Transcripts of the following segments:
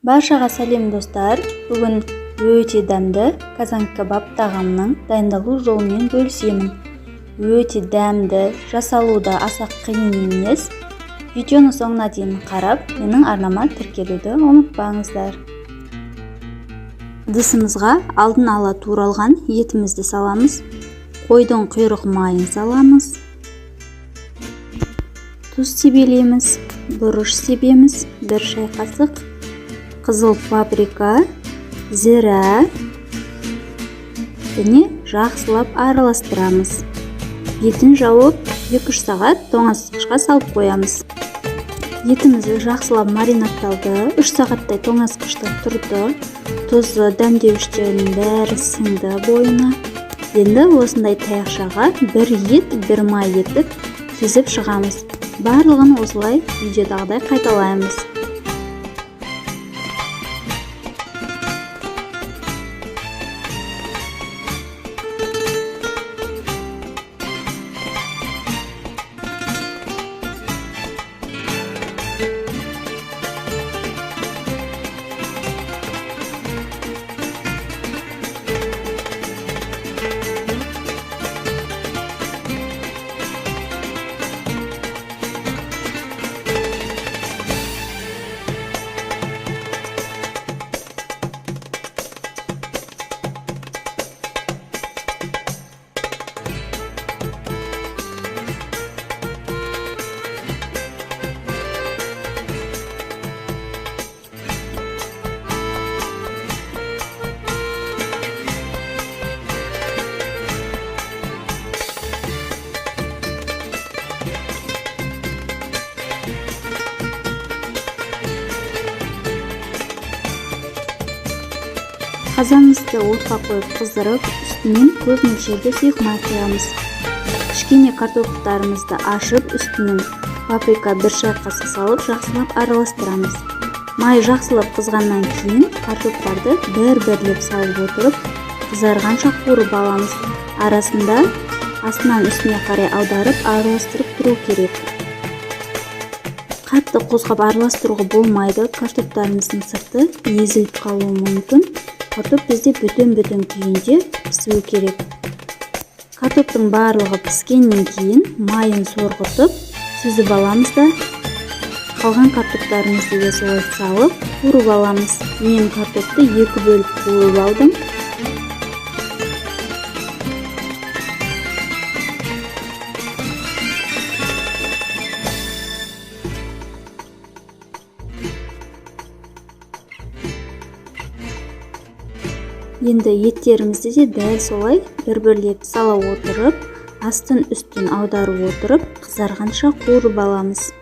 Баршаға сәлем достар. Бүгін өте дәмді казан кебаб тағамының дайындалу жолымен бөлісемін. Өте дәмді, жасалуда аса қиын емес. Видеоны соңына дейін қарап, менің арнама тіркелуді ұмытпаңыздар. Ыдысымызға алдын ала туралған етімізді саламыз. Қойдың құйрық майын саламыз. Тұз себелейміз, бұрыш себеміз, 1 шай қасық. Қызыл паприка, зира және жақсылап араластырамыз. Етін жауып 2-3 сағат тоңазытқышқа салып қоямыз. Етімізді жақсылап маринадталды, 3 сағаттай тоңазытқышта тұрды. Тұзы, дәмдеуіштерінің бәрі сіңді бойына. Енді осындай таяқшаға 1 ет, 1 май етіп кезіп шығамыз. Барлығын осылай видеодағыдай қайталаймыз. Қазанымызды отқа қойып қыздырып, үстінен көп мөлшерде сұйық май құямыз. Кішкене картоптарымызды ашып, үстінен паприка 1 шай қасық салып, жақсылап араластырамыз. Май жақсылап қызғаннан кейін картоптарды бір-бірлеп салып отырып, қызарғанша қуырып аламыз. Арасында астынан үстіне қарай аударып, араластырып тұру керек. Қатты қозғап араластыруға болмайды, картоптарымыздың сырты езіліп қалуы мүмкін. Картоп бізде бүтін-бүтін күйінде пісуі керек. Картоптың барлығы піскеннен кейін майын сорғытып, сүзіп аламыз да, қалған картоптарымызды да солай салып, қуырып аламыз. Мен картопты 2 бөліп қуырып алдым. Енді еттерімізді де дәл солай бір-бірлеп сала отырып, астын үстін аударып отырып, қызарғанша қуырып аламыз.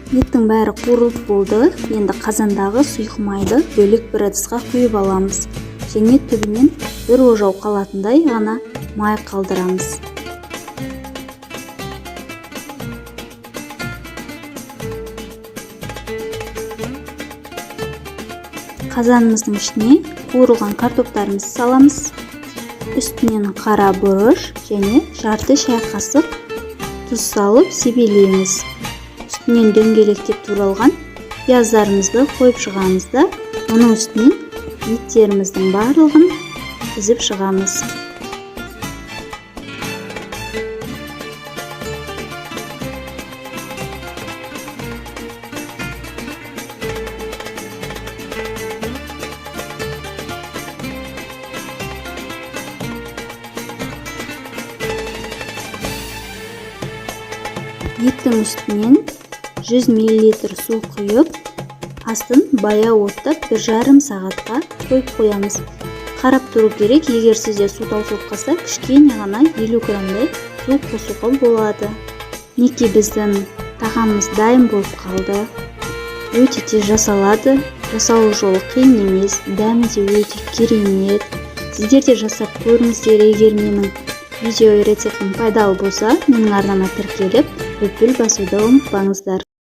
Еттің бәрі қуырылып болды. Енді қазандағы сұйық майды бөлек бір ыдысқа құйып аламыз. Және түбінен 1 ожау қалатындай ғана май қалдырамыз. Қазанымыздың ішіне қуырылған картоптарымызды саламыз. Үстінен қара бұрыш және жарты шай қасық тұз салып себелейміз. Үстінен дөңгелектеп туралған пияздарымызды қойып шығамыз да, оның үстінен еттеріміздің барлығын тізіп шығамыз. Еттің үстінен 100 мл су құйып, астын баяу отта 1,5 сағатқа қойып қоямыз. Қарап тұру керек, егер сізде су таусылып қалса, кішкене ғана 50 граммдай су қосуға болады. Мінекей біздің тағамымыз дайын болып қалды. Өте тез жасалады. Жасалу жолы қиын емес, дәмі де өте керемет. Сіздер де жасап көріңіздер. Егер менің видео рецептім пайдалы болса, менің арнама тіркеліп, бүлдір басуды ұмытпаңыздар.